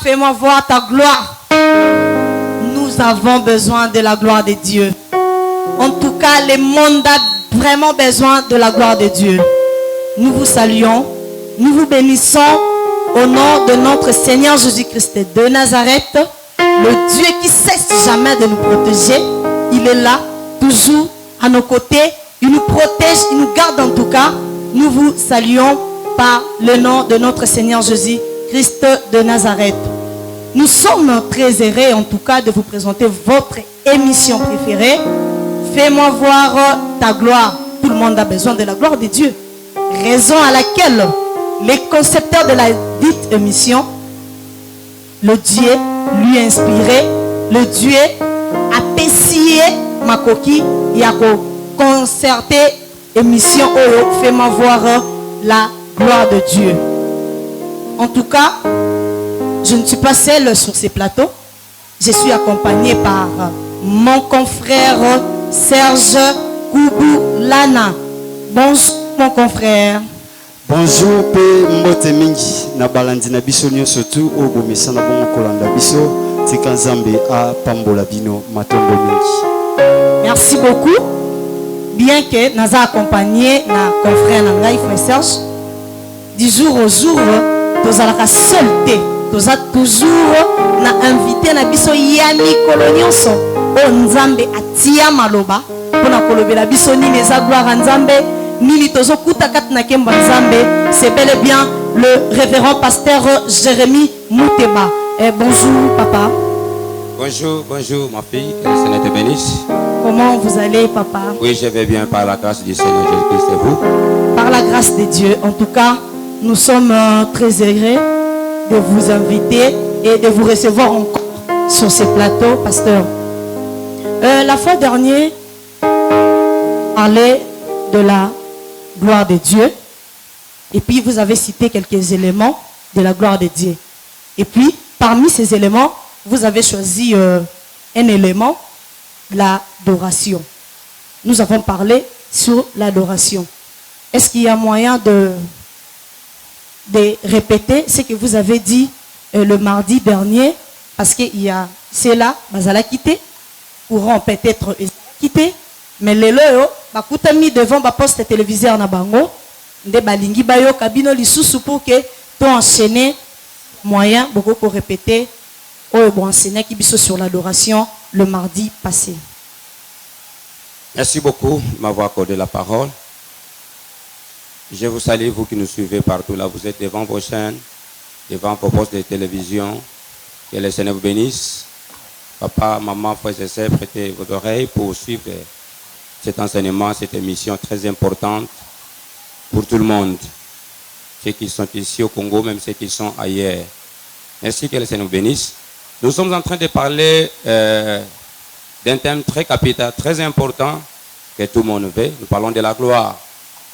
fais-moi voir ta gloire. Nous avons besoin de la gloire de Dieu. En tout cas, le monde a vraiment besoin de la gloire de Dieu. Nous vous saluons, nous vous bénissons au nom de notre Seigneur Jésus-Christ de Nazareth, le Dieu qui cesse jamais de nous protéger. Il est là, toujours à nos côtés. Il nous protège, il nous garde en tout cas. Nous vous saluons par le nom de notre Seigneur Jésus-Christ de Nazareth. Nous sommes très heureux en tout cas de vous présenter votre émission préférée. Fais-moi voir ta gloire. Tout le monde a besoin de la gloire de Dieu. Raison à laquelle les concepteurs de la dite émission, le Dieu lui a inspiré, le Dieu a pessillé ma coquille et a concerté émission oh, fais-moi voir la gloire de Dieu. En tout cas, je ne suis pas seule sur ces plateaux. Je suis accompagnée par mon confrère Serge Koubou-Lana. Bonjour mon confrère. Bonjour pe mbote mingi na balandi na biso nyonso tu o bomisa na bongo kolanda biso tika nzambe a pambola bino matombo mingi. Merci beaucoup. Bien que nous accompagné na confrère Nangai frère Serge du jour au jour nous allons la seulté nous a toujours na invité na biso ya mikolo nyonso o nzambe atia maloba pona kolobela biso ni les gloire à nzambe ni tozo kuta kat na kemba nzambe. C'est bel et bien le révérend pasteur Jérémy Mouteba. Bonjour papa. Bonjour ma fille, que le Seigneur te bénisse. Comment vous allez papa? Oui, je vais bien par la grâce du Seigneur Jésus-Christ et vous? Par la grâce de Dieu. En tout cas, nous sommes très heureux de vous inviter et de vous recevoir encore sur ces plateaux, pasteur. La fois dernière, on parlait de la gloire de Dieu. Et puis, vous avez cité quelques éléments de la gloire de Dieu. Et puis, parmi ces éléments, vous avez choisi un élément, l'adoration. Nous avons parlé sur l'adoration. Est-ce qu'il y a moyen de répéter ce que vous avez dit le mardi dernier? Parce qu'il y a cela, bazala quitté, pourront peut-être quitter, mais les loyo, bakuta mis devant ba poste téléviseur na bango, nde balingi bayo kabino lisusu pour que tu enchaîner moyen beaucoup pour répéter au bon enseigner qui biso sur l'adoration le mardi passé. Merci beaucoup de m'avoir accordé la parole. Je vous salue, vous qui nous suivez partout là. Vous êtes devant vos chaînes, devant vos postes de télévision. Que le Seigneur vous bénisse. Papa, maman, frères et sœurs, prêtez vos oreilles pour suivre cet enseignement, cette émission très importante pour tout le monde. Ceux qui sont ici au Congo, même ceux qui sont ailleurs. Merci, que le Seigneur vous bénisse. Nous sommes en train de parler d'un thème très capital, très important, que tout le monde veut. Nous parlons de la gloire.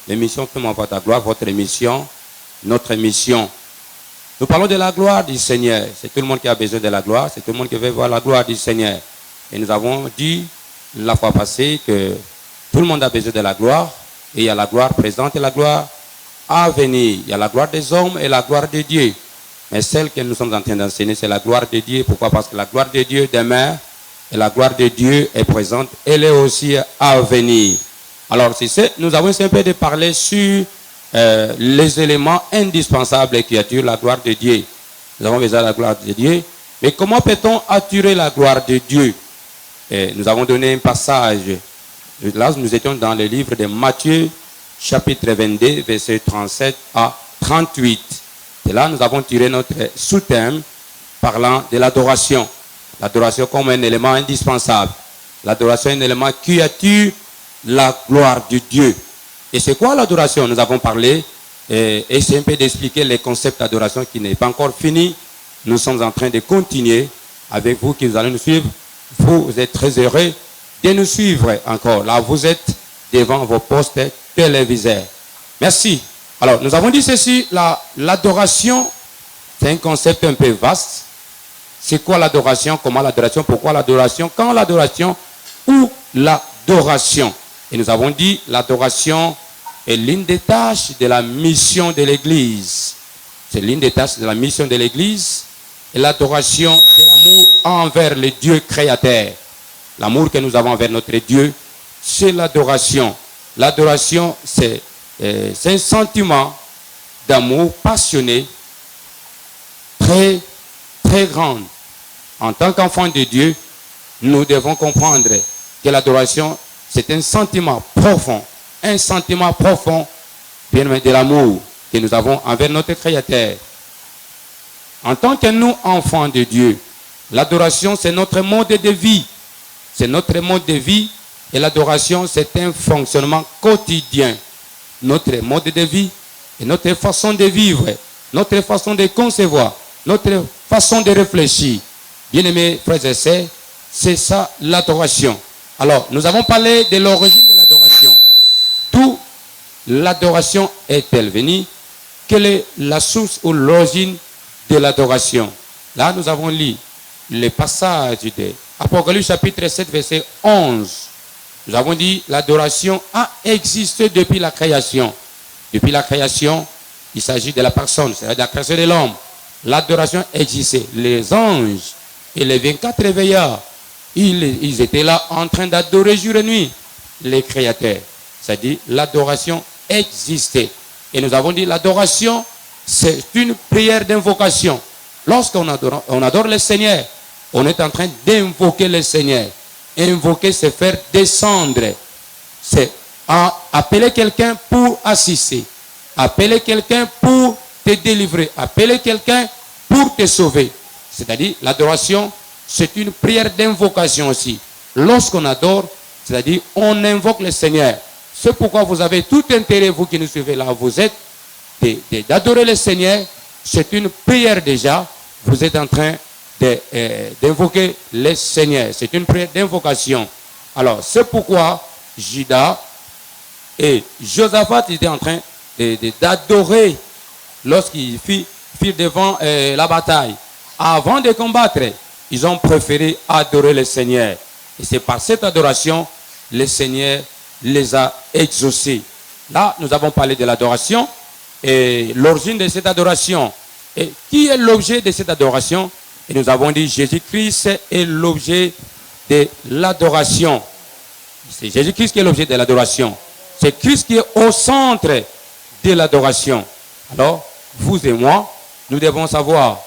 L'émission Fais-moi voir ta gloire, votre émission, notre émission. Nous parlons de la gloire du Seigneur. C'est tout le monde qui a besoin de la gloire. C'est tout le monde qui veut voir la gloire du Seigneur. Et nous avons dit la fois passée que tout le monde a besoin de la gloire. Et il y a la gloire présente et la gloire à venir. Il y a la gloire des hommes et la gloire de Dieu. Mais celle que nous sommes en train d'enseigner, c'est la gloire de Dieu. Pourquoi? Parce que la gloire de Dieu demeure et la gloire de Dieu est présente. Elle est aussi à venir. Alors, nous avons essayé un peu de parler sur les éléments indispensables qui attirent la gloire de Dieu. Nous avons besoin de la gloire de Dieu. Mais comment peut-on attirer la gloire de Dieu? Nous avons donné un passage. Là, nous étions dans le livre de Matthieu, chapitre 22, versets 37 à 38. Et là, nous avons tiré notre sous-thème parlant de l'adoration. L'adoration comme un élément indispensable. L'adoration est un élément qui attire la gloire de Dieu. Et c'est quoi l'adoration? Nous avons parlé et c'est un peu d'expliquer les concepts d'adoration qui n'est pas encore fini. Nous sommes en train de continuer avec vous qui vous allez nous suivre. Vous êtes très heureux de nous suivre encore. Là, vous êtes devant vos postes téléviseurs. Merci. Alors, nous avons dit ceci, l'adoration, c'est un concept un peu vaste. C'est quoi l'adoration? Comment l'adoration? Pourquoi l'adoration? Quand l'adoration? Où l'adoration? Et nous avons dit, l'adoration est l'une des tâches de la mission de l'Église. C'est l'une des tâches de la mission de l'Église. Et l'adoration, c'est l'amour envers le Dieu créateur. L'amour que nous avons envers notre Dieu, c'est l'adoration. L'adoration, c'est un sentiment d'amour passionné, très, très grand. En tant qu'enfant de Dieu, nous devons comprendre que l'adoration, c'est un sentiment profond bien de l'amour que nous avons envers notre Créateur. En tant que nous, enfants de Dieu, l'adoration, c'est notre mode de vie. C'est notre mode de vie et l'adoration, c'est un fonctionnement quotidien. Notre mode de vie et notre façon de vivre, notre façon de concevoir, notre façon de réfléchir. Bien-aimés frères et sœurs, c'est ça l'adoration. Alors, nous avons parlé de l'origine de l'adoration. D'où l'adoration est-elle venue? Quelle est la source ou l'origine de l'adoration? Là, nous avons lu le passage de Apocalypse chapitre 7, verset 11. Nous avons dit l'adoration a existé depuis la création. Depuis la création, il s'agit de la personne, c'est-à-dire de la création de l'homme. L'adoration existait. Les anges et les 24 veilleurs, ils étaient là en train d'adorer jour et nuit les créateurs. C'est-à-dire l'adoration existait. Et nous avons dit l'adoration, c'est une prière d'invocation. Lorsqu'on adore le Seigneur, on est en train d'invoquer le Seigneur. Invoquer, c'est faire descendre. C'est appeler quelqu'un pour assister. Appeler quelqu'un pour te délivrer. Appeler quelqu'un pour te sauver. C'est-à-dire, l'adoration, c'est une prière d'invocation aussi. Lorsqu'on adore, c'est-à-dire, on invoque le Seigneur. C'est pourquoi vous avez tout intérêt, vous qui nous suivez là, vous êtes d'adorer le Seigneur. C'est une prière déjà. Vous êtes en train d'invoquer le Seigneur. C'est une prière d'invocation. Alors, c'est pourquoi Judas et Josaphat étaient en train d'adorer lorsqu'ils firent devant la bataille. Avant de combattre, ils ont préféré adorer le Seigneur. Et c'est par cette adoration, le Seigneur les a exaucés. Là, nous avons parlé de l'adoration et l'origine de cette adoration. Et qui est l'objet de cette adoration? Et nous avons dit Jésus-Christ est l'objet de l'adoration. C'est Jésus-Christ qui est l'objet de l'adoration. C'est Christ qui est au centre de l'adoration. Alors, vous et moi, nous devons savoir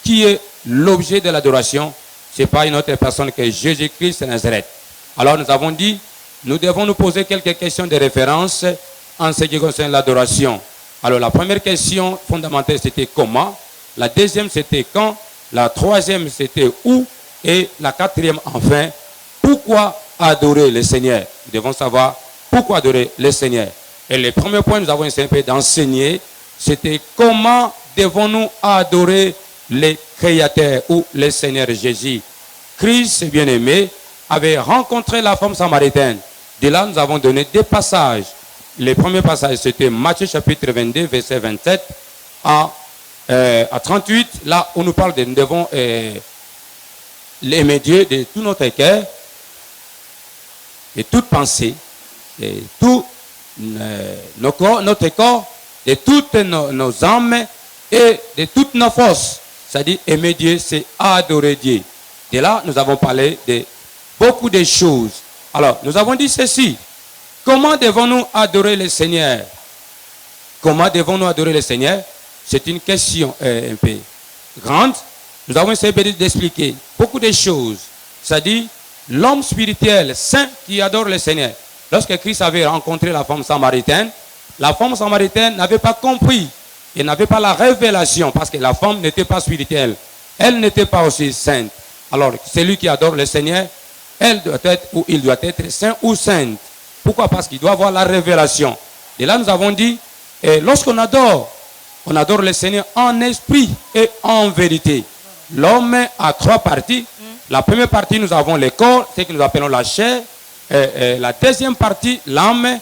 qui est l'objet de l'adoration. Ce n'est pas une autre personne que Jésus-Christ de Nazareth. Alors, nous avons dit, nous devons nous poser quelques questions de référence en ce qui concerne l'adoration. Alors, la première question fondamentale, c'était comment. La deuxième, c'était quand. La troisième, c'était où. Et la quatrième, enfin, pourquoi adorer le Seigneur? Nous devons savoir pourquoi adorer le Seigneur. Et le premier point, nous avons essayé d'enseigner, c'était comment devons-nous adorer le Créateur ou le Seigneur Jésus. Christ, bien-aimé, avait rencontré la femme samaritaine. De là, nous avons donné des passages. Le premier passage, c'était Matthieu chapitre 22, verset 27 à 38, là où nous parle de nous devons aimer Dieu de tout notre cœur, de toute pensée, de tout notre corps, de toutes nos âmes et de toutes nos forces. C'est-à-dire aimer Dieu, c'est adorer Dieu. De là, nous avons parlé de beaucoup de choses. Alors, nous avons dit ceci. Comment devons-nous adorer le Seigneur? Comment devons-nous adorer le Seigneur? C'est une question un peu grande. Nous avons essayé d'expliquer beaucoup de choses. C'est-à-dire, l'homme spirituel saint qui adore le Seigneur. Lorsque Christ avait rencontré la femme samaritaine n'avait pas compris. Elle n'avait pas la révélation parce que la femme n'était pas spirituelle. Elle n'était pas aussi sainte. Alors, celui qui adore le Seigneur, elle doit être ou il doit être saint ou sainte. Pourquoi? Parce qu'il doit avoir la révélation. Et là, nous avons dit, lorsqu'on adore, on adore le Seigneur en esprit et en vérité. L'homme a trois parties. La première partie, nous avons le corps, ce que nous appelons la chair. La deuxième partie, l'âme.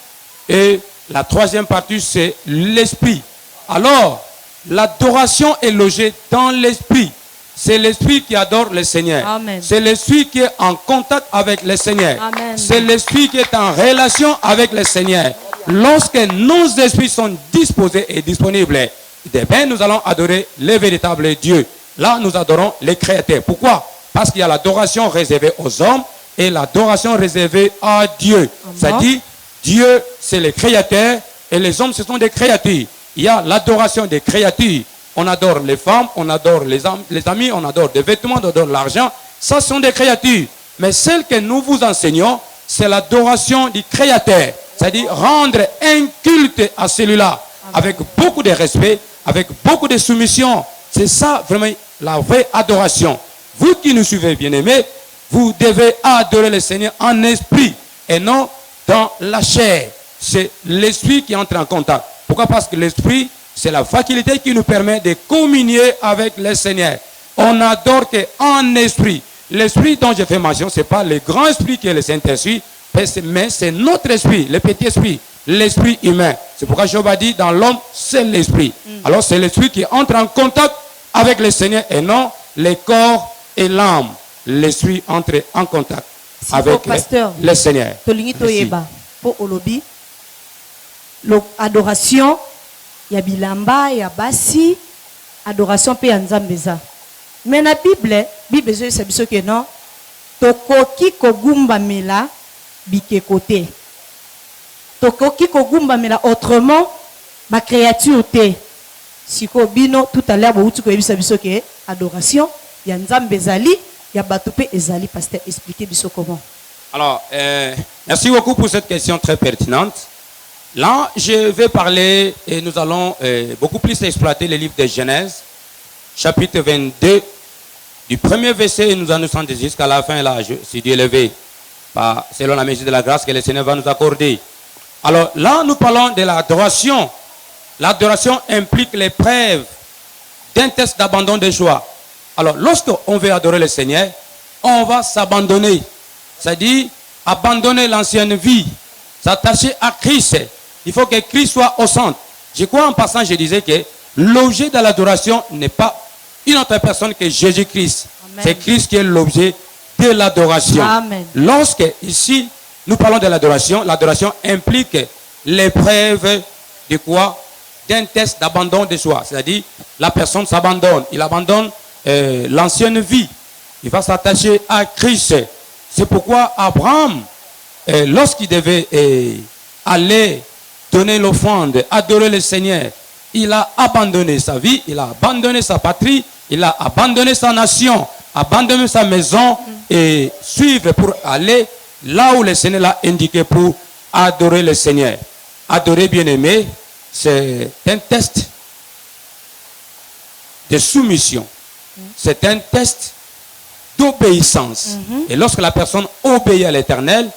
Et la troisième partie, c'est l'esprit. Alors, l'adoration est logée dans l'esprit. C'est l'esprit qui adore le Seigneur. C'est l'esprit qui est en contact avec le Seigneur. C'est l'esprit qui est en relation avec le Seigneur. Lorsque nos esprits sont disposés et disponibles, nous allons adorer le véritable Dieu. là nous adorons les créateurs. Pourquoi? Parce qu'il y a l'adoration réservée aux hommes et l'adoration réservée à Dieu. C'est-à-dire, Dieu, c'est les créateurs et les hommes, ce sont des créatures. Il y a l'adoration des créatures. On adore les femmes, on adore les amis, on adore des vêtements, on adore l'argent. Ça, ce sont des créatures. Mais celle que nous vous enseignons, c'est l'adoration du créateur. C'est-à-dire rendre un culte à celui-là avec beaucoup de respect, avec beaucoup de soumission. C'est ça vraiment la vraie adoration. Vous qui nous suivez, bien-aimés, vous devez adorer le Seigneur en esprit et non dans la chair. C'est l'esprit qui entre en contact. Pourquoi? Parce que l'esprit, c'est la faculté qui nous permet de communier avec le Seigneur. On n'adore qu'en esprit. L'esprit dont je fais mention, ce n'est pas le grand esprit qui est le Saint-Esprit, mais c'est notre esprit, le petit esprit, l'esprit humain. C'est pourquoi Job a dit, dans l'homme, c'est l'esprit. Alors c'est l'esprit qui entre en contact avec le Seigneur et non le corps et l'âme. L'esprit entre en contact avec le Seigneur. Pour Olobi, l'adoration, il y a bilamba, il y a basi, adoration pe nzambeza. Mais la Bible c'est ce que non, tokoki kogumba mela bike côté. Tokoki kogumba mela autrement ma créature te. Siko bino tout à l'heure boutu ko yebisa biso ke adoration ya nzambezali ya batupe ezali. Pasteur, expliquez biso comment. Alors, merci beaucoup pour cette question très pertinente. Là, je vais parler et nous allons beaucoup plus exploiter le livre de Genèse, chapitre 22, du premier verset, nous en sommes jusqu'à la fin, là, si Dieu le veut, selon la mesure de la grâce que le Seigneur va nous accorder. Alors, là, nous parlons de l'adoration. L'adoration implique l'épreuve d'un test d'abandon de joie. Alors, lorsqu'on veut adorer le Seigneur, on va s'abandonner. C'est-à-dire, abandonner l'ancienne vie, s'attacher à Christ. Il faut que Christ soit au centre. Je crois en passant, je disais que l'objet de l'adoration n'est pas une autre personne que Jésus-Christ. C'est Christ qui est l'objet de l'adoration. Lorsque, ici, nous parlons de l'adoration, l'adoration implique l'épreuve de quoi? D'un test d'abandon de soi. C'est-à-dire, la personne s'abandonne. Il abandonne l'ancienne vie. Il va s'attacher à Christ. C'est pourquoi Abraham, lorsqu'il devait aller donner l'offrande, adorer le Seigneur, il a abandonné sa vie, il a abandonné sa patrie, il a abandonné sa nation, abandonné sa maison et suivre pour aller là où le Seigneur l'a indiqué pour adorer le Seigneur. Adorer, bien-aimé, c'est un test de soumission. C'est un test d'obéissance. Et lorsque la personne obéit à l'Éternel,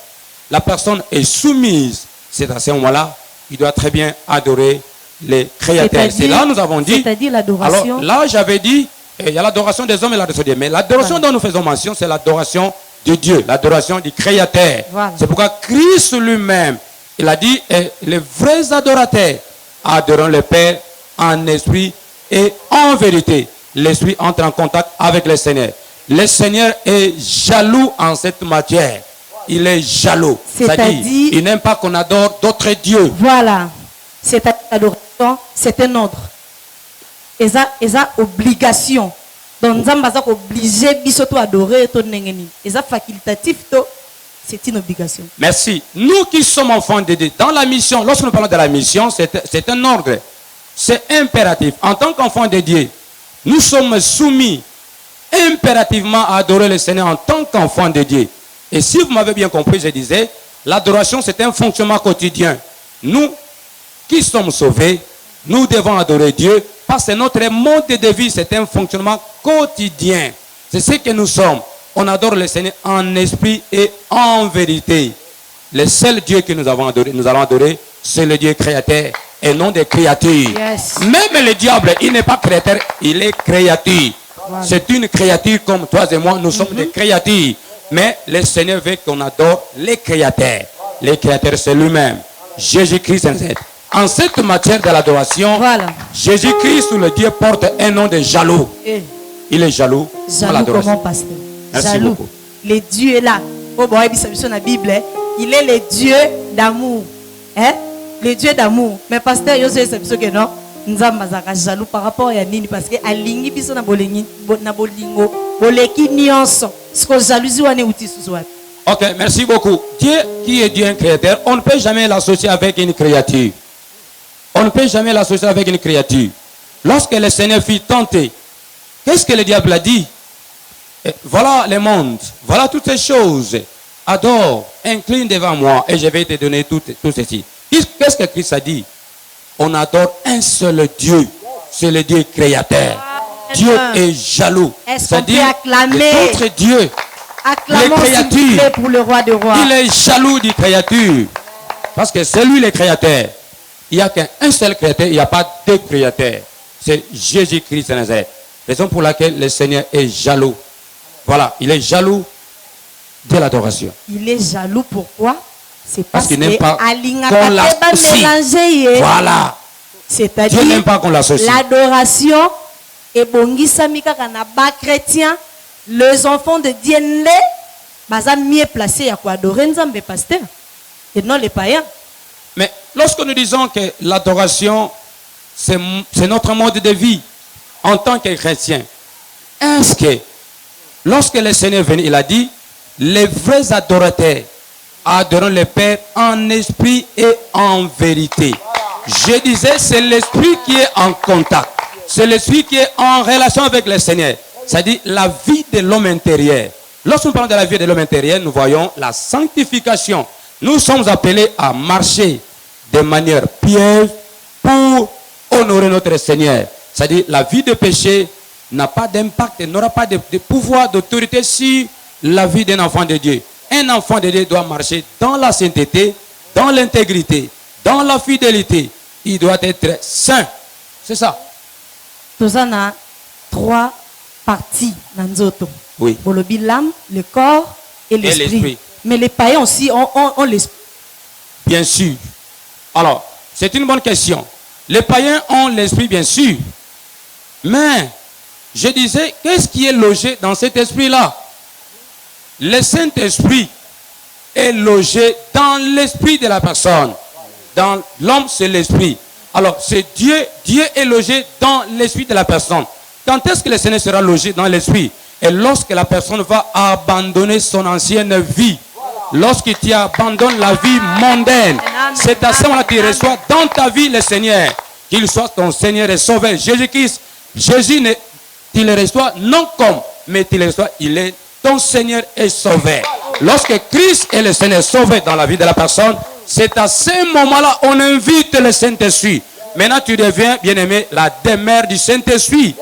la personne est soumise. C'est à ce moment-là, il doit très bien adorer les créateurs. C'est là nous avons dit. C'est-à-dire l'adoration. Alors là, j'avais dit, il y a l'adoration des hommes et l'adoration de Dieu. Mais l'adoration dont nous faisons mention, c'est l'adoration de Dieu, l'adoration du créateur. Voilà. C'est pourquoi Christ lui-même, il a dit, les vrais adorateurs adoreront le Père en esprit et en vérité. L'esprit entre en contact avec le Seigneur. Le Seigneur est jaloux en cette matière. Il est jaloux. C'est-à-dire, il n'aime pas qu'on adore d'autres dieux. Voilà. C'est-à-dire l'adoration, c'est un ordre. Et ça, obligation. Donc, nous sommes obligés de adorer. Et ça, facultatif, c'est une obligation. Merci. Nous qui sommes enfants de Dieu, dans la mission, lorsque nous parlons de la mission, c'est un ordre. C'est impératif. En tant qu'enfants de Dieu, nous sommes soumis impérativement à adorer le Seigneur en tant qu'enfants de Dieu. Et si vous m'avez bien compris, je disais, l'adoration c'est un fonctionnement quotidien. Nous qui sommes sauvés, nous devons adorer Dieu parce que notre mode de vie c'est un fonctionnement quotidien. C'est ce que nous sommes. On adore le Seigneur en esprit et en vérité. Le seul Dieu que nous allons adorer, c'est le Dieu créateur et non des créatures. Yes. Même le diable, il n'est pas créateur, il est créature. Voilà. C'est une créature comme toi et moi, nous sommes des créatures. Mais le Seigneur veut qu'on adore les créateurs. Les créateurs, c'est lui-même. Jésus-Christ, en cette matière de l'adoration, voilà. Jésus-Christ, le Dieu, porte un nom de jaloux. Il est jaloux. Jaloux comment, pasteur? Merci jaloux. Beaucoup. Le Dieu est là. Oh, bon, dans la Bible, il est le Dieu d'amour. Hein? Le Dieu d'amour. Mais pasteur, je sais que non. Nzamba zaka jaloux par rapport à nini parce que alingi biso na bolingi na bolingo boleki nyonso. Ce que jalousie wane outi sous. Ok, merci beaucoup. Dieu qui est Dieu un créateur, on ne peut jamais l'associer avec une créature. On ne peut jamais l'associer avec une créature. Lorsque le Seigneur fut tenté, qu'est-ce que le diable a dit? Voilà le monde, voilà toutes ces choses. Adore, incline devant moi et je vais te donner tout ceci. Qu'est-ce que Christ a dit? On adore un seul Dieu, c'est le Dieu créateur. Dieu est jaloux. C'est-à-dire d'autres dieux, les créatures, pour le roi des rois. Il est jaloux des créatures. Parce que c'est lui le créateur. Il n'y a qu'un seul créateur, il n'y a pas deux créateurs. C'est Jésus-Christ de Nazareth. Raison pour laquelle le Seigneur est jaloux. Voilà, il est jaloux de l'adoration. Il est jaloux pourquoi? C'est parce qu'il n'aime pas qu'on l'associe. Voilà. C'est-à-dire Dieu n'aime pas qu'on l'associe. L'adoration est bongisami kaka na ba chrétien, les enfants de Dieu baza mieux placés à quoi adorer Nzambe pasteur et non les païens. Mais lorsque nous disons que l'adoration c'est notre mode de vie en tant que chrétien, est-ce que lorsque le Seigneur est venu, il a dit les vrais adorateurs adorons le Père en esprit et en vérité. Je disais, c'est l'esprit qui est en contact. C'est l'esprit qui est en relation avec le Seigneur. C'est-à-dire la vie de l'homme intérieur. Lorsque nous parlons de la vie de l'homme intérieur, nous voyons la sanctification. Nous sommes appelés à marcher de manière pieuse pour honorer notre Seigneur. C'est-à-dire la vie de péché n'a pas d'impact, n'aura pas de pouvoir, d'autorité sur la vie d'un enfant de Dieu. Un enfant de Dieu doit marcher dans la sainteté, dans l'intégrité, dans la fidélité. Il doit être saint. C'est ça. Nous avons 3 parties dans Nzoto. Oui. L'âme, le corps et l'esprit. Mais les païens aussi ont l'esprit. Bien sûr. Alors, c'est une bonne question. Les païens ont l'esprit, bien sûr. Mais, je disais, qu'est-ce qui est logé dans cet esprit-là? Le Saint-Esprit est logé dans l'esprit de la personne. Dans l'homme, c'est l'esprit. Alors, c'est Dieu. Dieu est logé dans l'esprit de la personne. Quand est-ce que le Seigneur sera logé dans l'esprit? Et lorsque la personne va abandonner son ancienne vie. Lorsque tu abandonnes la vie mondaine. C'est à ce moment-là que tu reçois dans ta vie le Seigneur. Qu'il soit ton Seigneur et Sauveur. Jésus-Christ, Jésus, tu le reçois non comme, mais tu le reçois, il est ton Seigneur et Sauveur. Lorsque Christ est le Seigneur Sauveur dans la vie de la personne, c'est à ce moment-là on invite le Saint-Esprit. Maintenant tu deviens, bien-aimé, la demeure du Saint-Esprit.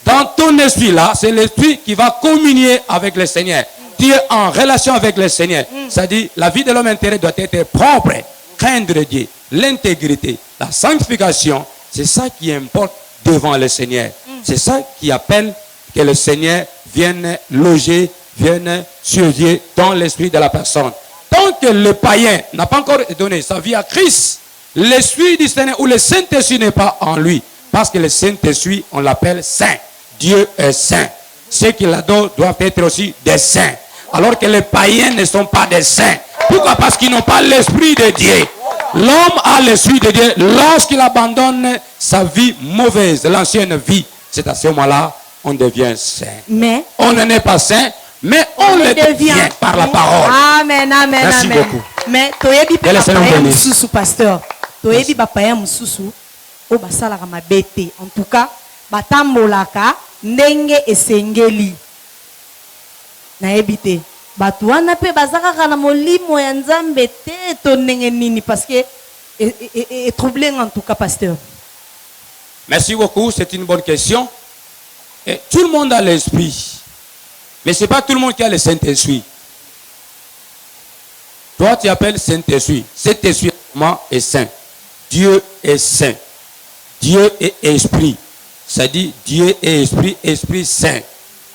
Dans ton esprit là, c'est l'esprit qui va communier avec le Seigneur. Tu es en relation avec le Seigneur. C'est-à-dire, la vie de l'homme intérieur doit être propre, craindre Dieu, l'intégrité, la sanctification. C'est ça qui importe devant le Seigneur. C'est ça qui appelle que le Seigneur vienne loger, vienne surgir dans l'esprit de la personne. Tant que le païen n'a pas encore donné sa vie à Christ, l'esprit du Seigneur ou le Saint-Esprit n'est pas en lui. Parce que le Saint-Esprit, on l'appelle saint. Dieu est saint. Ceux qui l'adorent doivent être aussi des saints. Alors que les païens ne sont pas des saints. Pourquoi? Parce qu'ils n'ont pas l'esprit de Dieu. L'homme a l'esprit de Dieu lorsqu'il abandonne sa vie mauvaise, l'ancienne vie. C'est à ce moment-là on devient saint. Mais on n'est pas saint, mais on le devient par la parole. Amen, amen, merci amen. Beaucoup. Mais toyebi pa païen mususu pasteur. Toyebi pa païen mususu o basala ka mabete. En tout cas, batambolaka ndenge esengeli. Na ebite. Batu wana pe bazaka kana molimo ya Nzambe te to ndenge nini parce que est troublé en tout cas pasteur. Merci beaucoup, c'est une bonne question. Et tout le monde a l'esprit. Mais ce n'est pas tout le monde qui a le Saint-Esprit. Toi, tu appelles Saint-Esprit. Cet esprit est saint. Dieu est saint. Dieu est esprit. Ça dit Dieu est esprit, esprit saint.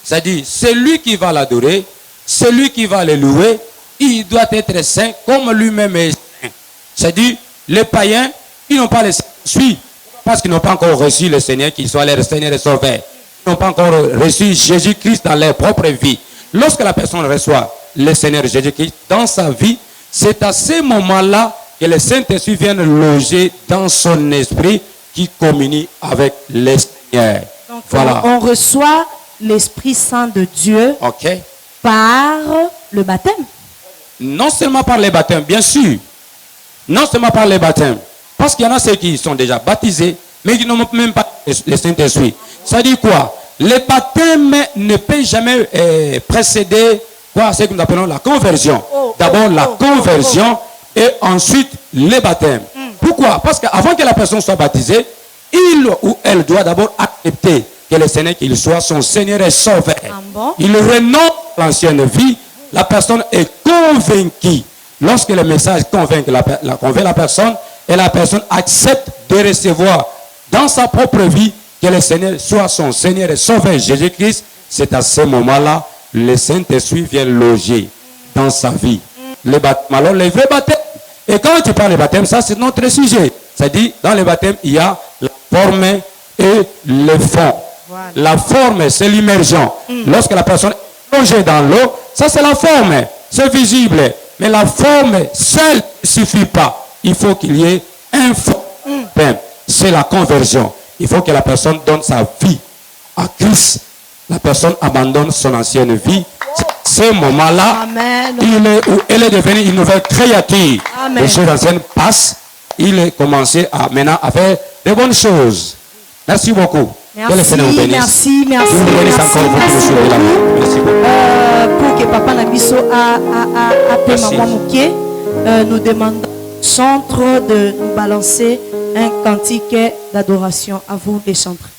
Ça dit celui qui va l'adorer, celui qui va le louer, il doit être saint comme lui-même est saint. Ça dit les païens, ils n'ont pas le Saint-Esprit parce qu'ils n'ont pas encore reçu le Seigneur, qu'il soit leur Seigneur et Sauveur. Ils n'ont pas encore reçu Jésus-Christ dans leur propre vie. Lorsque la personne reçoit le Seigneur Jésus-Christ dans sa vie, c'est à ce moment-là que le Saint-Esprit vient loger dans son esprit, qui communie avec le Seigneur. Donc, Voilà. on reçoit l'Esprit Saint de Dieu Ok. par le baptême. Non seulement par les baptêmes, bien sûr. Non seulement par les baptêmes. Parce qu'il y en a ceux qui sont déjà baptisés, mais qui n'ont même pas le Saint-Esprit. Ça dit quoi? Le baptême ne peut jamais précéder quoi, ce que nous appelons la conversion. D'abord la conversion et ensuite le baptême. Pourquoi? Parce qu'avant que la personne soit baptisée, il ou elle doit d'abord accepter que le Seigneur, qu'il soit son Seigneur et Sauveur. Bon? Il renonce à l'ancienne vie. La personne est convaincue. Lorsque le message convainc la personne, et la personne accepte de recevoir dans sa propre vie que le Seigneur soit son Seigneur et Sauveur Jésus-Christ, c'est à ce moment-là le Saint-Esprit vient loger dans sa vie. Le baptême, alors le vrai baptême. Et quand tu parles de baptême, ça c'est notre sujet. C'est-à-dire, dans le baptême, il y a la forme et le fond. Voilà. La forme, c'est l'immersion. Lorsque la personne est plongée dans l'eau, ça c'est la forme. C'est visible. Mais la forme seule ne suffit pas. Il faut qu'il y ait un fond. C'est la conversion. Il faut que la personne donne sa vie à Christ. La personne abandonne son ancienne vie. Ce moment-là, elle est devenue une nouvelle créature. Amen. Les choses anciennes passent. Il est commencé maintenant à faire de bonnes choses. Merci beaucoup. Merci, merci, merci. Pour que Papa Nabiso a maman Mouké, nous demandons au centre de nous balancer un cantique d'adoration. À vous les chantres.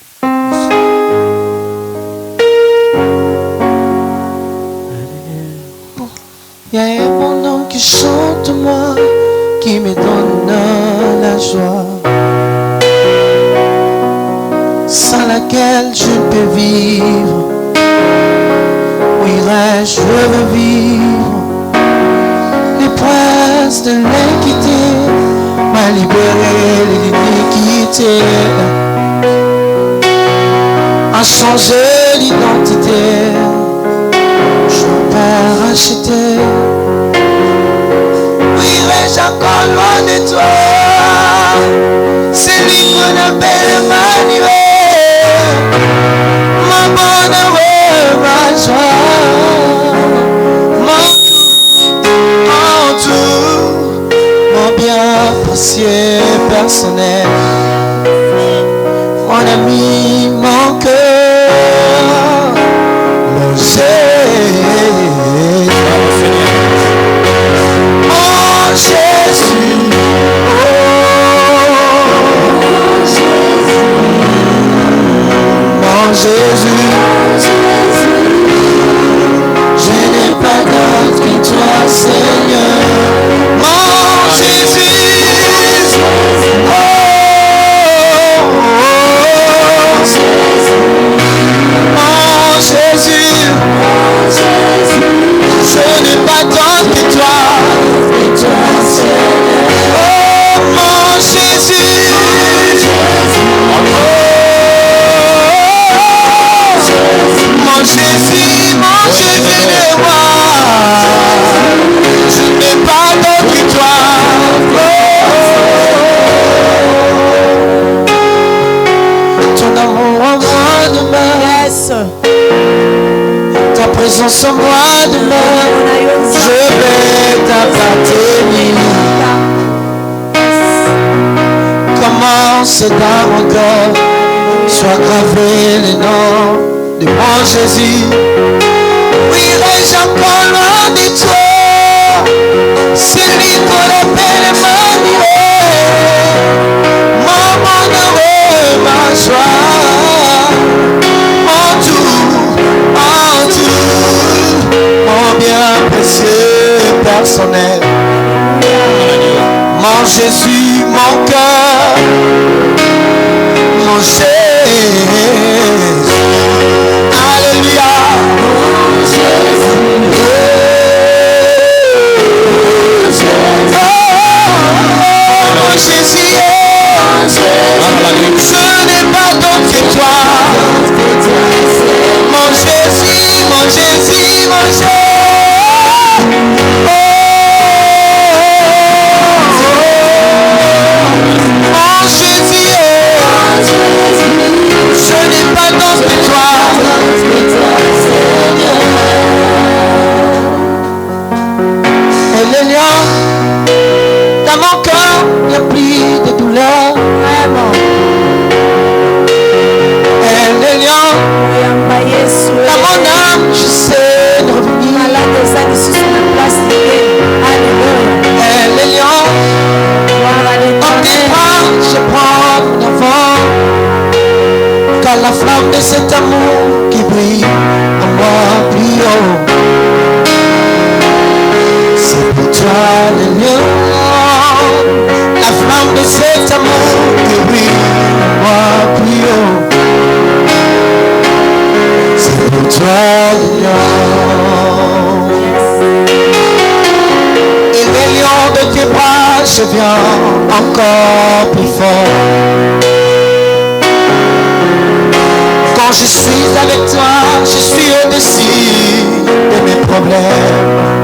Il y a un bon nom qui chante moi, qui me donne la joie, sans laquelle je ne peux vivre. Où irais-je, je veux vivre. Les princes de l'iniquité m'a libéré de l'iniquité, a changé l'identité. Père racheté, où irais-je encore loin de toi? C'est lui qu'on appelle Emmanuel, mon bonheur, ma joie, mon tout, mon bien précieux personnel, mon ami, mon cœur, mon Jésus. Oh Jésus, mon Jésus, je n'ai pas d'autre que toi, Seigneur. Mon Jésus, mon Jésus, je n'ai pas d'autre que toi. Oh mon Jésus, mon Jésus, mon Jésus de moi, je n'ai pas d'autre que toi. Ton amour en moi demeure. Yes. Ta présence en moi demeure. Je vais t'appartenir. Commence dans mon cœur, soit gravé le nom de mon Jésus. Où irais-je encore loin de toi? C'est lui qu'on appelle Emmanuel, mon bonheur, ma joie, mon tout, mon bien précieux personnel. Mon Jésus, mon cœur, mon Jésus. Alléluia. Mon Jésus. Mon Jésus. Je n'ai pas d'autre que toi. Mon Jésus, mon Jésus, mon Jésus. Alléluia. La flamme de cet amour que brille-moi plus haut. C'est pour toi, Seigneur. Et les lions de tes bras, je viens encore plus fort. Quand je suis avec toi, je suis au-dessus de mes problèmes.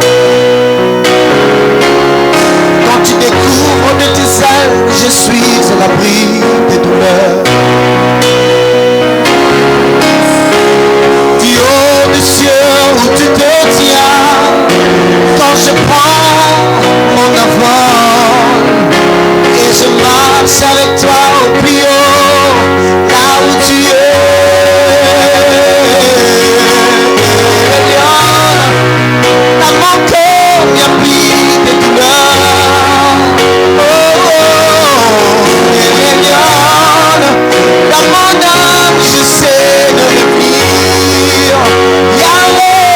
Quand tu découvres de tes ailes, je suis à l'abri des douleurs. Du haut des cieux où tu te tiens, quand je prends mon envol et je marche avec toi au plus haut, là où tu es. Dans mon cœur, il n'y a plus de douleur. Oh, oh, dans mon âme, je sais de revenir. Yahweh,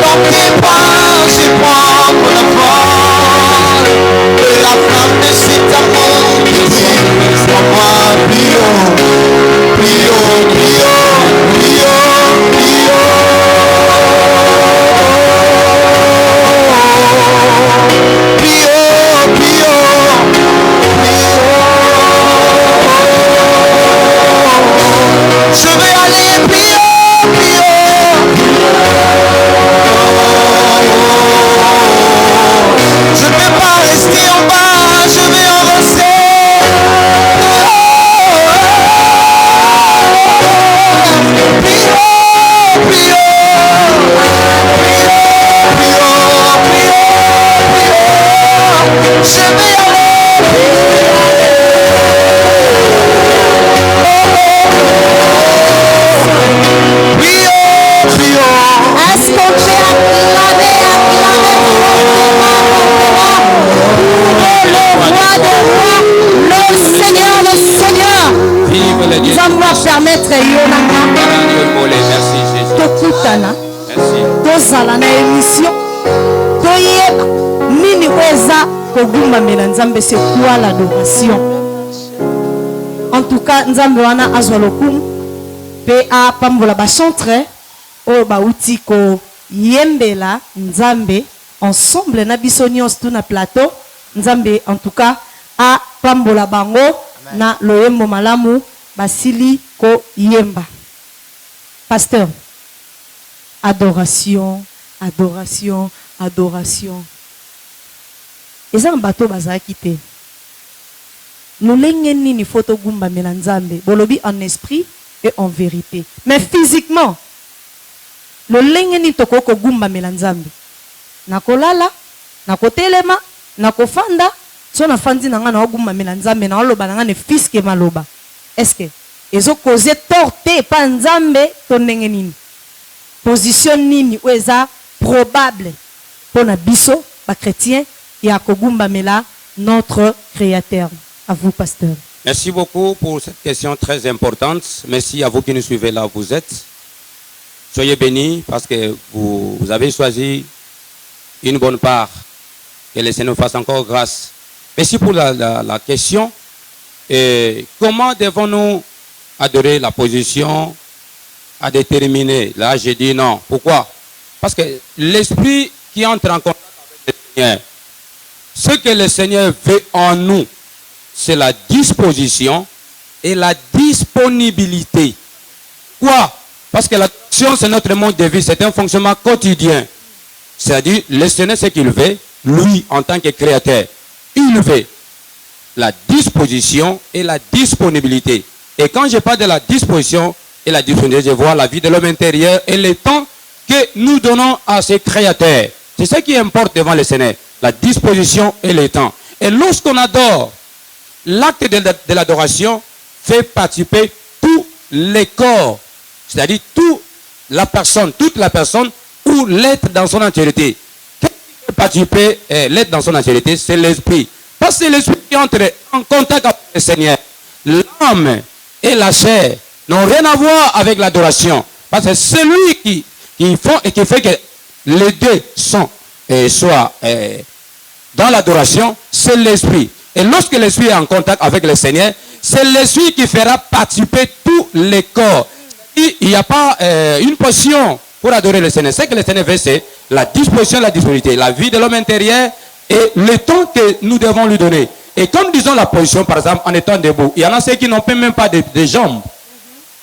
dans tes bras, je prends mon envol. De la flamme de cet amour qui brille sur moi plus haut, plus haut, plus haut, plus haut, plus haut. Plus haut, plus haut, plus haut. Je vais aller plus haut, plus haut. Je ne vais pas rester en bas, je vais avancer. Plus haut, plus haut, plus haut, plus haut, plus haut. Je vais aller plus haut, plus haut. Est-ce qu'on peut acclamer le roi des rois, le Seigneur des seigneurs? Vive le Dieu. Nous allons permettre Yonanga Merci Jésus. tokutana Merci. tozala na émission toyeba nini eza kogumbamela nzambe, c'est quoi l'adoration? En tout cas nzambe wana azwa lokumu mpe apambola bachantre oyo bauti koyembela nzambe ensemble na biso nyonso tu na plateau. Nzambe en tout cas apambola bango na loyembo malamu basili koyemba. Pasteur, adoration, adoration, adoration. Eza na bato bazalaki te lolenge nini fo togumbamela nzambe bolobi en esprit et en vérité, mais physiquement lolenge nini tokoki kogumbamela nzambe? Nakolala, nakotelema, nakofanda, so nafandi na nga na ogumbamela nzambe na oloba na nga ne fiske maloba. Est-ce que ezo cause torte pa nzambe to ndenge nini? Position nini ou eza probable pour na biso ba chrétien et à kogumbamela notre créateur? À vous, pasteur. Merci beaucoup pour cette question très importante. Merci à vous qui nous suivez là où vous êtes. Soyez bénis parce que vous avez choisi une bonne part. Que le Seigneur fasse encore grâce. Merci pour la question. Et comment devons-nous adorer? La position à déterminer. Là, j'ai dit non. Pourquoi? Parce que l'esprit qui entre en contact avec le Seigneur, ce que le Seigneur veut en nous, c'est la disposition et la disponibilité. Quoi? Parce que l'action, c'est notre mode de vie, c'est un fonctionnement quotidien. C'est-à-dire, le Seigneur, ce qu'il veut, lui, en tant que créateur, il veut la disposition et la disponibilité. Et quand je parle de la disposition et la disponibilité, je vois la vie de l'homme intérieur et le temps que nous donnons à ce créateur. C'est ce qui importe devant le Seigneur, la disposition et le temps. Et lorsqu'on adore, l'acte de l'adoration fait participer tous les corps, c'est-à-dire toute la personne ou l'être dans son entièreté. Qu'est-ce qui fait participer l'être dans son entièreté? C'est l'esprit. Parce que c'est l'esprit qui entre en contact avec le Seigneur. L'âme et la chair n'ont rien à voir avec l'adoration. Parce que c'est lui qui font et qui fait que les deux sont soit dans l'adoration, c'est l'esprit. Et lorsque l'esprit est en contact avec le Seigneur, c'est l'esprit qui fera participer tous les corps. Il n'y a pas une position pour adorer le Seigneur. Ce que le Seigneur veut, c'est la disposition, la disponibilité, la vie de l'homme intérieur et le temps que nous devons lui donner. Et comme disons la position, par exemple, en étant debout, il y en a ceux qui n'ont même pas de jambes.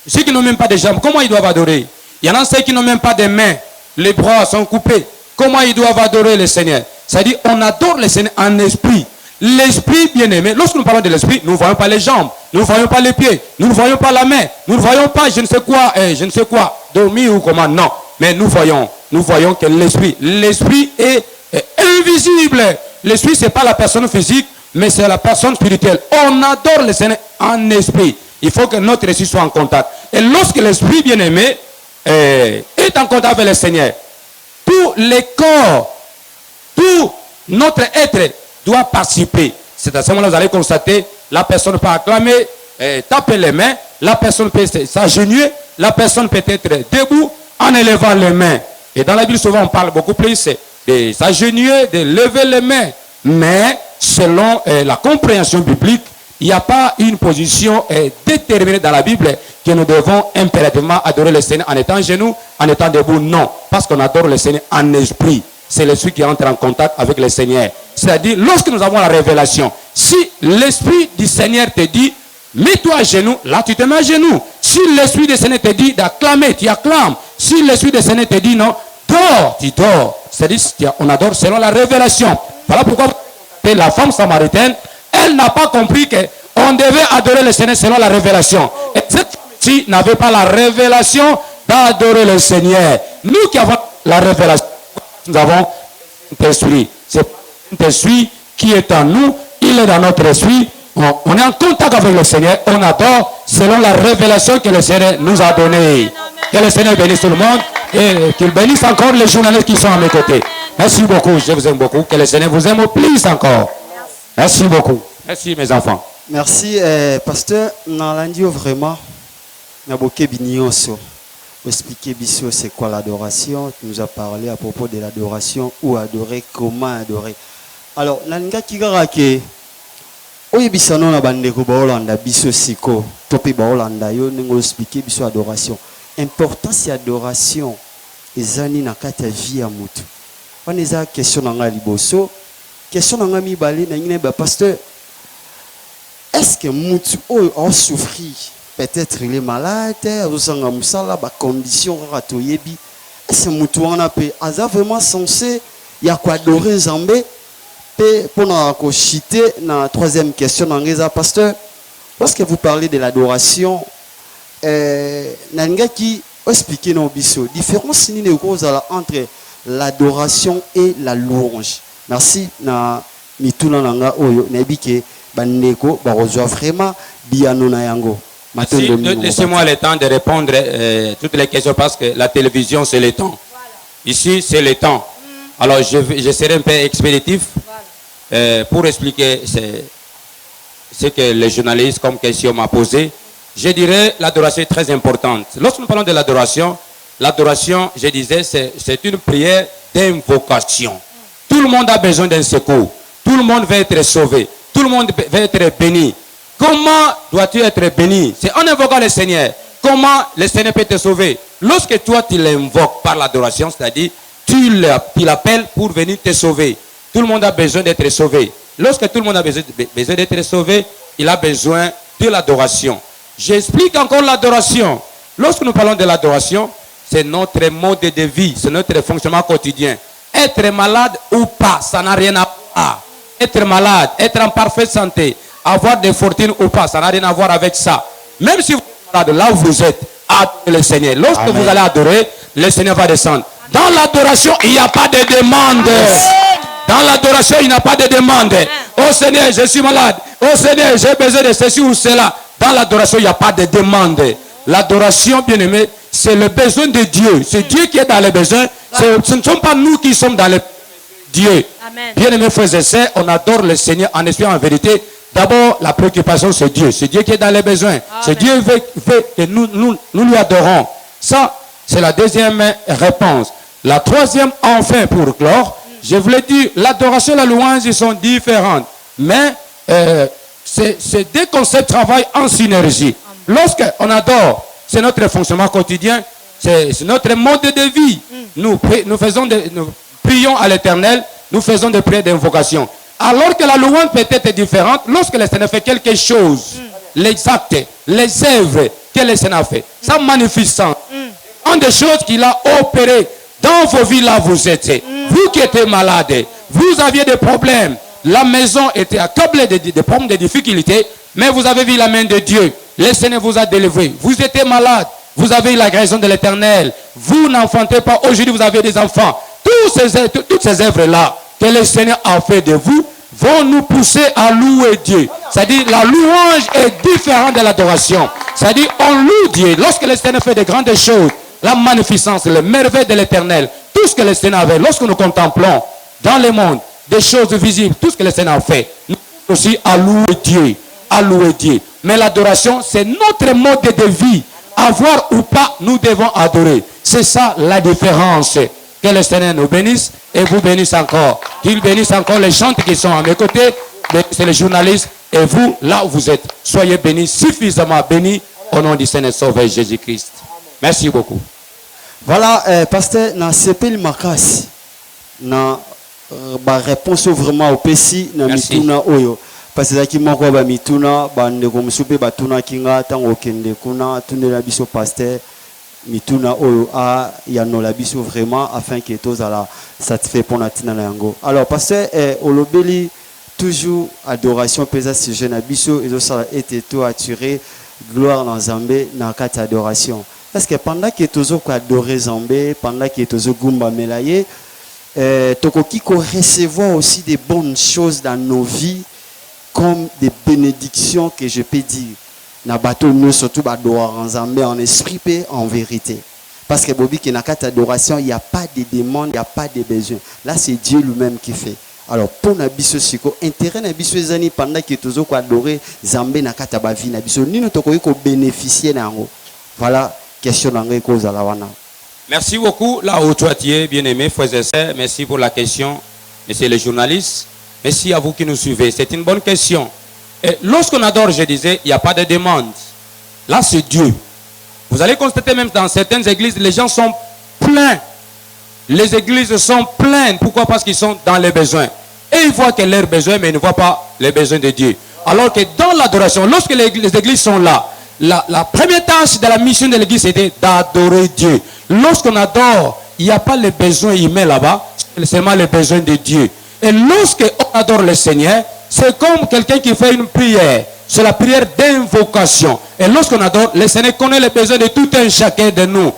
Ceux qui n'ont même pas de jambes, comment ils doivent adorer? Il y en a ceux qui n'ont même pas de mains. Les bras sont coupés. Comment ils doivent adorer le Seigneur? C'est-à-dire, on adore le Seigneur en esprit. L'esprit bien-aimé, lorsque nous parlons de l'esprit, nous ne voyons pas les jambes, nous ne voyons pas les pieds, nous ne voyons pas la main, nous ne voyons pas je ne sais quoi, dormir ou comment, non. Mais nous voyons que l'esprit est invisible. L'esprit, ce n'est pas la personne physique, mais c'est la personne spirituelle. On adore le Seigneur en esprit. Il faut que notre esprit soit en contact. Et lorsque l'esprit bien-aimé est en contact avec le Seigneur, tous les corps, tout notre être doit participer. C'est à ce moment-là que vous allez constater, la personne peut acclamer, taper les mains, la personne peut s'agenouiller, la personne peut être debout en élevant les mains. Et dans la Bible, souvent, on parle beaucoup plus de s'agenouiller, de lever les mains. Mais selon la compréhension biblique, il n'y a pas une position déterminée dans la Bible que nous devons impérativement adorer le Seigneur en étant genoux, en étant debout. Non, parce qu'on adore le Seigneur en esprit. C'est l'esprit qui entre en contact avec le Seigneur. C'est-à-dire, lorsque nous avons la révélation, si l'esprit du Seigneur te dit, mets-toi à genoux, là tu te mets à genoux. Si l'esprit du Seigneur te dit d'acclamer, tu acclames. Si l'esprit du Seigneur te dit non, dors, tu dors. C'est-à-dire, on adore selon la révélation. Voilà pourquoi la femme samaritaine, elle n'a pas compris qu'on devait adorer le Seigneur selon la révélation. Et cette femme-ci n'avait pas la révélation d'adorer le Seigneur. Nous qui avons la révélation, nous avons l'esprit. C'est l'esprit qui est en nous, il est dans notre esprit. On est en contact avec le Seigneur, on adore selon la révélation que le Seigneur nous a donnée. Que le Seigneur bénisse tout le monde et qu'il bénisse encore les journalistes qui sont à mes côtés. Merci beaucoup, je vous aime beaucoup. Que le Seigneur vous aime au plus encore. Merci beaucoup. Merci mes enfants. Merci, pasteur. Nalandio vraiment. Naboke Bignyoso. Expliquer Bisso c'est quoi l'adoration. Tu nous as parlé à propos de l'adoration, où adorer, comment adorer. Alors, Nanga Kigarake, Oyebisano na bandeko baolanda biso siko, topi baolanda yo ningo expliquer biso adoration. Importance adoration ezani na kati ya vie ya mutu. Wana eza question na nga liboso, question na nga mibale na ngine ba pasteur. Est-ce que mutu a souffri? Peut-être il est malade, osanga musala ba condition rato yebi. Est-ce que mutu wana pe aza vraiment censé ya quoi adorer Nzambe? Pour nous citer la troisième question, pasteur, lorsque vous parlez de l'adoration, qui expliquer nos bisous, différence entre l'adoration et la louange. Merci na mituna nanga oyo nebike bandeko ba rejoindre vraiment biano na yango. Laissez-moi le temps de répondre toutes les questions parce que la télévision c'est le temps. Ici c'est le temps. Alors je serai un peu expéditif. Pour expliquer ce que les journalistes comme question m'a posé, je dirais l'adoration est très importante. Lorsque nous parlons de l'adoration, je disais, c'est une prière d'invocation. Tout le monde a besoin d'un secours. Tout le monde veut être sauvé. Tout le monde veut être béni. Comment dois-tu être béni? C'est en invoquant le Seigneur. Comment le Seigneur peut te sauver? Lorsque toi tu l'invoques par l'adoration, c'est-à-dire tu l'appelles pour venir te sauver. Tout le monde a besoin d'être sauvé. Lorsque tout le monde a besoin d'être sauvé, il a besoin de l'adoration. J'explique encore l'adoration. Lorsque nous parlons de l'adoration, c'est notre mode de vie, c'est notre fonctionnement quotidien. Être malade ou pas, ça n'a rien à voir. Être malade, être en parfaite santé, avoir des fortunes ou pas, ça n'a rien à voir avec ça. Même si vous êtes malade, là où vous êtes, adorez le Seigneur. Lorsque Amen. Vous allez adorer, le Seigneur va descendre. Dans l'adoration, il n'y a pas de demande. Dans l'adoration, il n'y a pas de demande. Oh Seigneur, je suis malade. Oh Seigneur, j'ai besoin de ceci ou cela. Dans l'adoration, il n'y a pas de demande. L'adoration, bien aimé, c'est le besoin de Dieu. C'est Dieu qui est dans les besoins. Ce ne sont pas nous qui sommes dans les Dieu. Bien aimé, frères et sœurs, on adore le Seigneur en esprit, en vérité. D'abord, la préoccupation, c'est Dieu. C'est Dieu qui est dans les besoins. C'est Dieu qui veut que nous lui adorons. Ça, c'est la deuxième réponse. La troisième, enfin, pour clore, je voulais dire, l'adoration et la louange, ils sont différentes. Mais ces deux concepts travaillent en synergie. Lorsqu'on adore, c'est notre fonctionnement quotidien, c'est notre mode de vie. Nous prions à l'Éternel, nous faisons des prières d'invocation. Alors que la louange peut être différente, lorsque le Seigneur fait quelque chose, les actes, les œuvres que le Seigneur fait, sa magnificence, une des choses qu'il a opérées dans vos vies là vous êtes. Vous qui étiez malade, vous aviez des problèmes, la maison était accablée de problèmes, de difficultés, mais vous avez vu la main de Dieu. Le Seigneur vous a délivré. Vous étiez malade, vous avez eu la guérison de l'Éternel. Vous n'enfantez pas, aujourd'hui vous avez des enfants. Toutes ces œuvres-là que le Seigneur a fait de vous vont nous pousser à louer Dieu. C'est-à-dire la louange est différente de l'adoration. C'est-à-dire on loue Dieu. Lorsque le Seigneur fait de grandes choses, la magnificence, le merveille de l'Éternel, tout ce que le Seigneur a fait, lorsque nous contemplons dans le monde des choses visibles, tout ce que le Seigneur a fait, nous aussi à louer Dieu. À louer Dieu. Mais l'adoration, c'est notre mode de vie. Avoir ou pas, nous devons adorer. C'est ça la différence. Que le Seigneur nous bénisse et vous bénisse encore. Qu'il bénisse encore les gens qui sont à mes côtés. C'est les journalistes et vous, là où vous êtes. Soyez bénis, suffisamment bénis au nom du Seigneur Sauveur Jésus-Christ. Merci beaucoup. Voilà, pasteur, dans CP Makas, dans la réponse vraiment au PC, dans Mituna Oyo. Parce que qui moko ba mituna bande ko musupe batuna kinga tango kende kuna tunela biso pasteur mituna oyo a ya no la biso vraiment afin que tous ala satisfait pour natina na yango. Alors pasteur olobeli toujours adoration pesa ce jeune biso et ça était tout attiré gloire dans Zambé na kata adoration. Parce que pendant que toujours ko adorer Zambé, pendant que toujours gumba melaye tokoki ko recevoir aussi des bonnes choses dans nos vies comme des bénédictions que je peux dire. Na bateau nous surtout adorer en Zambé en esprit et en vérité. Parce que Bobby qui n'a qu'à adoration, il n'y a pas de demande, il n'y a pas de besoin. Là c'est Dieu lui-même qui fait. Alors pour nabiso siko intérêt nabiso ezani pendant que toujours ko adorer Zambé na kata ba vie nabiso ni no tokoki ko bénéficier nango. Voilà question nango ko za la wana. Merci beaucoup là où tu es bien-aimé frères et sœurs. Merci pour la question monsieur le journaliste. Merci à vous qui nous suivez. C'est une bonne question. Et lorsqu'on adore, je disais, il n'y a pas de demande. Là, c'est Dieu. Vous allez constater même dans certaines églises, les gens sont pleins. Les églises sont pleines. Pourquoi? Parce qu'ils sont dans les besoins. Et ils voient que leurs besoins, mais ils ne voient pas les besoins de Dieu. Alors que dans l'adoration, lorsque les églises sont là, la première tâche de la mission de l'église, c'était d'adorer Dieu. Lorsqu'on adore, il n'y a pas les besoins humains là-bas, c'est seulement les besoins de Dieu. Et lorsqu'on adore le Seigneur, c'est comme quelqu'un qui fait une prière. C'est la prière d'invocation. Et lorsqu'on adore, le Seigneur connaît les besoins de tout un chacun de nous.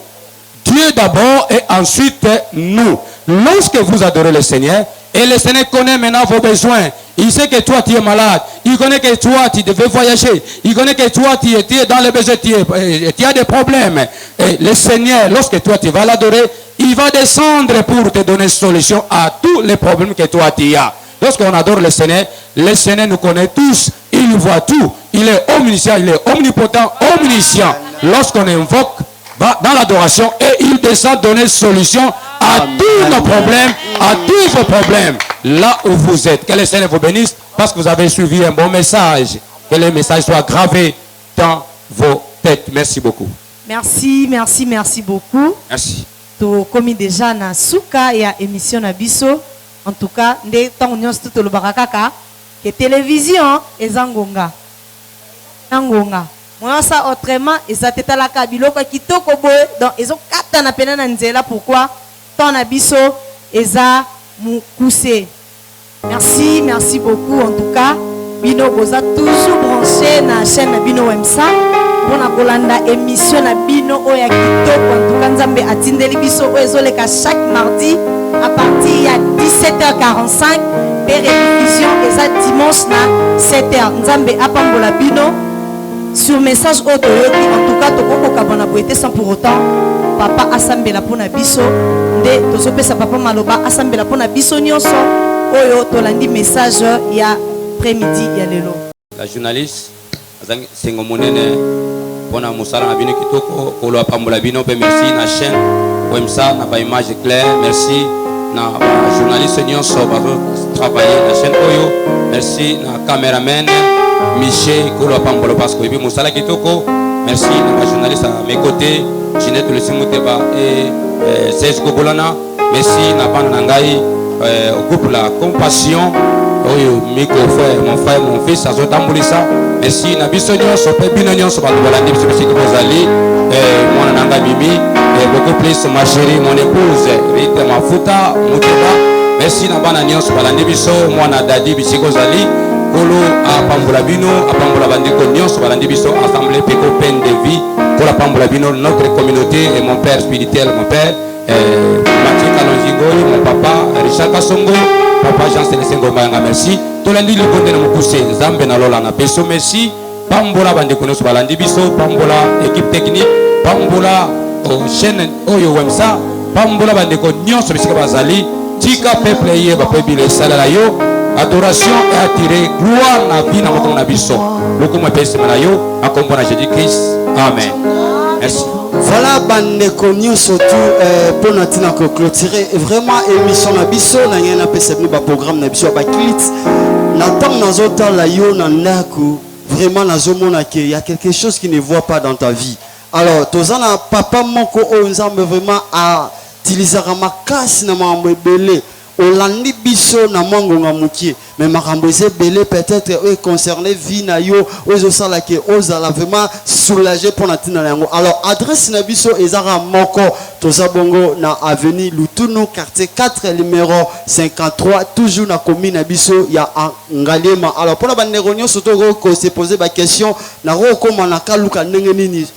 Dieu d'abord et ensuite nous. Lorsque vous adorez le Seigneur, et le Seigneur connaît maintenant vos besoins. Il sait que toi tu es malade. Il connaît que toi tu devais voyager. Il connaît que toi tu es dans les besoins, tu as des problèmes. Et le Seigneur, lorsque toi tu vas l'adorer, il va descendre pour te donner solution à tous les problèmes que toi tu as. Lorsqu'on adore le Seigneur nous connaît tous. Il nous voit tout. Il est omniscient, il est omnipotent, omniscient. Lorsqu'on invoque dans l'adoration, et il descend donner solution à tous nos problèmes, à tous vos problèmes, là où vous êtes. Que le Seigneur vous bénisse parce que vous avez suivi un bon message. Que le message soit gravé dans vos têtes. Merci beaucoup. Merci, merci, merci beaucoup. Merci. To komi déjà na suka ya émission na biso. En tout cas, ndé tant nyos tout le barakaka que télévision ezangonga. Ngonga. Moi ça autrement ezateta la kabiloko kitoko boye donc ezo kata na pena na nzela pourquoi tant na biso eza mukuse. Merci, merci beaucoup en tout cas. Bino boza toujours branché na chaîne na Bino Wemsa. Bona kolanda émission na Bino oya kitoko en tout cas nzambe atindeli biso ezoleka chaque mardi à partir ya 17h45 et rediffusion eza dimanche na 7h. Nzambe apambola Bino sur message auto yoki en tout cas toko kabana boete sans pour autant papa asambela pona biso nde tozopesa papa maloba asambela pona biso nyonso oyo tolandi message ya après-midi ya lelo. La journaliste azangi sengo monene pona musala na bino kitoko kolo apambola bino pe merci na chaîne Wemsa na ba image claire. Merci na journaliste nyonso bazo travailler na chaîne oyo. Merci na cameraman Michel Kolo Pambolo parce que bi musala kitoko. Merci na ba journaliste à mes côtés Ginette Le Simuteba et Serge Kobolana. Merci na bana ngai au groupe La Compassion. Oyo Miko frère mon fils azotambulisa. Merci na biso nyonso pe bino nyonso bato balandi biso biso kozali mwana nanga Mimi et beaucoup plus ma chérie mon épouse Rita Mafuta Muteba. Merci na bana nyonso balandi biso mwana dadi biso kozali kolo apambola bino apambola bandiko nyonso balandi biso assemblée peko peine de vie kola apambola bino notre communauté et mon père spirituel mon père Mathieu Kalonjingo mon papa Richard Kasongo papa Jean-Célestin Ngomanga merci tolandi le bonde na mukuse Nzambe na lola na beso merci pambola bandeko nyonso balandi biso pambola équipe technique pambola chaîne oyo Wemsa pambola bandeko nyonso bisika bazali tika peuple ye ba pebile sala yo adoration et attirer gloire na vie na moto na biso loko mo pese na yo akompona Jésus Christ amen merci. Voilà bandeko nyonso tout pour natina ko clôturer vraiment émission na biso na ngena pese ni ba programme na biso ba clits na temps nazo tala yo na ndako vraiment nazomona que il y a quelque chose qui ne voit pas dans ta vie. Alors tozana papa moko o nzambe vraiment a utiliser makasi na mambo ebele olandi biso na mango nga mukie mais makambo ebele peut-être concerné vie na yo ozo sala ke ozala vraiment soulager pour natina yango. Alors adresse na biso ezara moko toza bongo na avenue Lutunu quartier 4 numéro 53 toujours na commune na biso ya Ngalema. Alors pour la bandeko nyonso to ko se poser ba question na ro koma na kaluka ndenge nini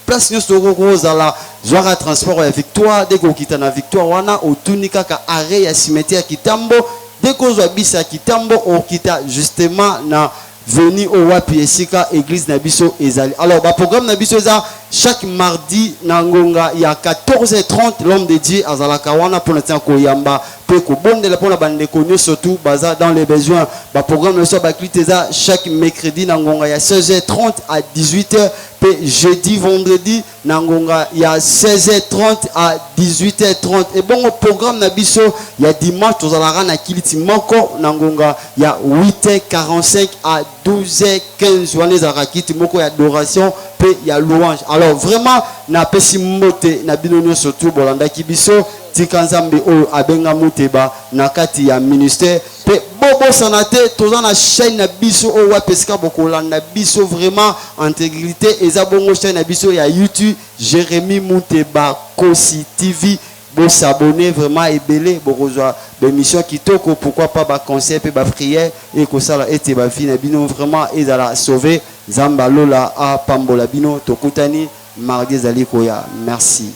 place nyonso kozala zwara transport ya Victoire dès ko kita na Victoire wana otunika ka arrêt ya cimetière Kitambo dès ko zwa bisa Kitambo o kita justement na veni au wapi esika église na biso ezali. Alors ba programme na biso eza chaque mardi na ngonga ya 14h30 l'homme de Dieu azalaka wana pour na ko yamba pe ko bondela pour na bandeko nyonso surtout baza dans les besoins. Ba programme na biso ba kliteza chaque mercredi na ngonga ya 16h30 à 18h pe jeudi vendredi na ngonga ya 16h30 à 18h30 et bon au programme na biso ya dimanche tozalaka na kiliti moko na ngonga ya 8h45 à 12h15 wana ezalaka kiti moko ya adoration pe ya louange. Alors vraiment na pesi mbote na bino nyonso surtout bolandaki biso tika nzambe oyo abenga muteba na kati ya ministère pe bobo sanate toza na chaîne na biso oyo wapesika bokolanda biso vraiment intégrité eza bongo chaîne na biso ya YouTube Jérémy Muteba Kosi TV bo s'abonner vraiment ebele bokozwa l'émission kitoko pourquoi pas ba conseil pe ba prière et ko sala ete ba vie na bino vraiment ezala sauver Zamba Lola a pambola bino tokutani mardi zali koya merci.